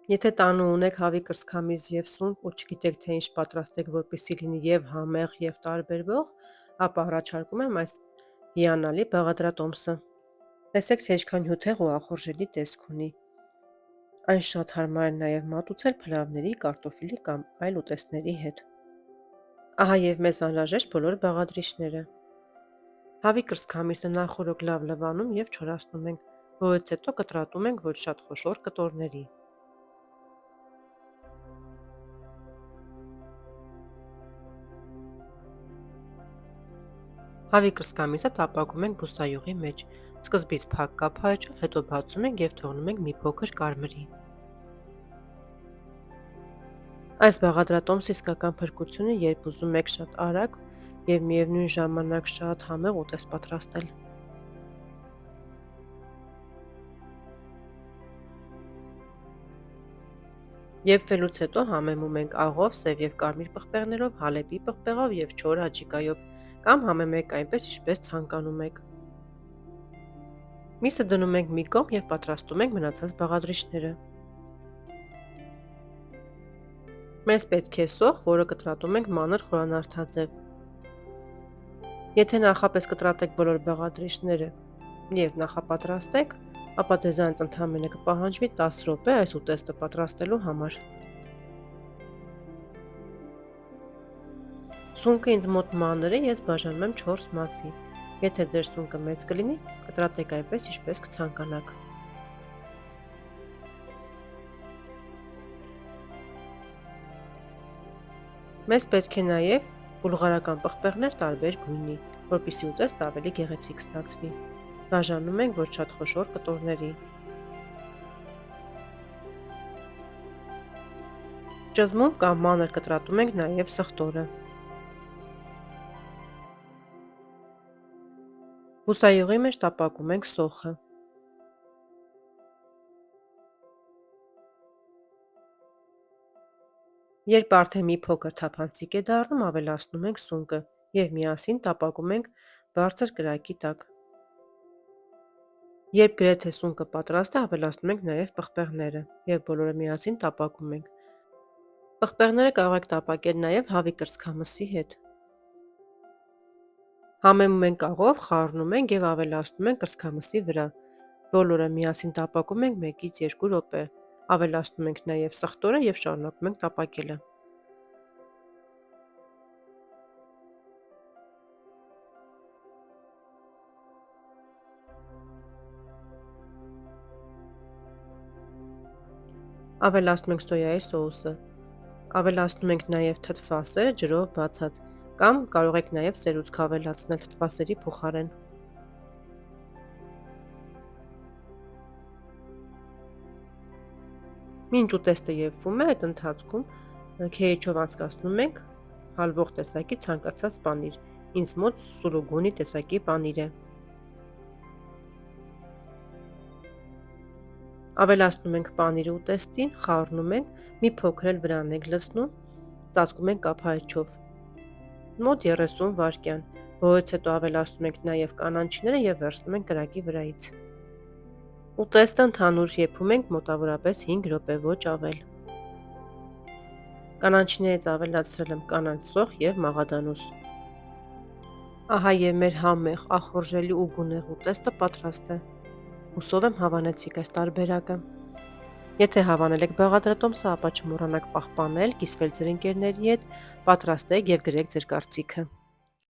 Եթե տանը ունեք հավի կրծքամիս և սունկ ու չգիտեք, թե ինչ պատրաստեք, որպեսզի լինի և համեղ, և տարբերվող, ապա առաջարկում եմ այս հիանալի բաղադրատոմսը։ Տեսեք, թե ինչքան հյութեղ ու ախորժելի տեսք ունի։ Այն շատ հարմար է նաև մատուցել փլավների, կարտոֆիլի կամ այլ ուտեստների հետ։ Ահա և մեզ անհրաժեշտ բոլոր բաղադրիչները։ Հավի կրծքամիսը նախօրոք լավ լվանում և չորացնում ենք, որից հետո կտրատում ենք ոչ շատ խոշոր կտորների։ Հավի կրծքամիսը տապակում ենք բուսայուղի մեջ, սկզբից փակ կափարիչով, հետո բացում ենք և թողնում ենք մի փոքր կարմրի։ Այս բաղադրատոմսի իսկական փրկությունը, երբ ուզում եք շատ արագ և միևնույն ժամանակ շատ համեղ ուտեստ պատրաստել։ Եփվելուց հետո համեմում ենք աղով, սև և կարմիր պղպեղներով, հալեպի պղպեղով և չոր աջիկայով, կամ համեմեք այնպես, ինչպես ցանկանում եք։ Միսը դնում ենք մի կողմ և պատրաստում ենք մնացած բաղադրիչները։ Մեզ պետք է սոխ, որը կտրատում ենք մանր խորանարդաձև։ Եթե նախապես կտրատեք բոլոր բաղադրիչները և նախապատրաստեք, ապա ձեզանից ընդամենը կպահանջվի 10 րոպե այս ուտեստը պատրաստելու համար։ Սունկը ինձ մոտ մանր է, ես բաժանում եմ 4 մասի։ Եթե ձեր սունկը մեծ կլինի, կտրատեք այնպես, ինչպես կցանկանաք։ Մեզ պետք է նաև բուլղարական պղպեղներ տարբեր գույնի, որպեսզի ուտեստը ավելի գեղեցիկ ստացվի։ Բաժանում ենք ոչ շատ խոշոր կտորների։ Ճզմում կամ մանր կտրատում ենք նաև սխտորը։ Բուսայուղի մեջ տապակում ենք սոխը։ Երբ արդեն մի փոքր թափանցիկ է դառնում, ավելացնում ենք սունկը և միասին տապակում ենք բարձր կրակի տակ։ Երբ գրեթե սունկը պատրաստ է, ավելացնում ենք նաև պղպեղները և բոլորը միասին տապակում ենք։ Պղպեղները կարող եք տապակել նաև հավի կրծքամսի հետ։ Համեմում ենք աղով, խառնում ենք և ավելացնում ենք կրծքամսի վրա։ Բոլորը միասին տապակում ենք 1-ից 2 րոպե։ Ավելացնում ենք նաև սխտորը և շարունակում ենք տապակելը։ Ավելացնում ենք սոյայի սոուսը։ Ավելացնում ենք նաև թթվասերը ջրով բացած, կամ կարող եք նաև սերուցք ավելացնել թթվասերի փոխարեն։ Մինչ ուտեստը եփվում է, այդ ընթացքում քեյչով անցկացնում ենք հալվող տեսակի ցանկացած պանիր։ Ինձ մոտ սուլուգունի տեսակի պանիր է։ Ավելացնում ենք պանիրը ուտեստին, խառնում ենք, մի փոքր էլ վրան ենք լցնում, ծածկում ենք կափարիչով։ Մոտ 30 վայրկյան, որից հետո ավելացնում ենք նաև կանաչիները և վերցնում ենք կրակի վրայից։ Ուտեստը ընդհանուր եփում ենք մոտավորապես 5 րոպե, ոչ ավել։ Կանաչիներից ավելացրել եմ կանաչ սոխ և մաղադանուս։ Ահա և մեր համեղ, ախորժելի ու գունեղ ուտեստը պատրաստ է։ Հուսով եմ հավանեցիք այս տարբերակը։ Եթե հավանել եք բաղադրատոմսը, ապա չմոռանաք պահպանել, կիսվել ձեր ընկերների հետ, պատրաստեք և գրեք ձեր կարծիքը։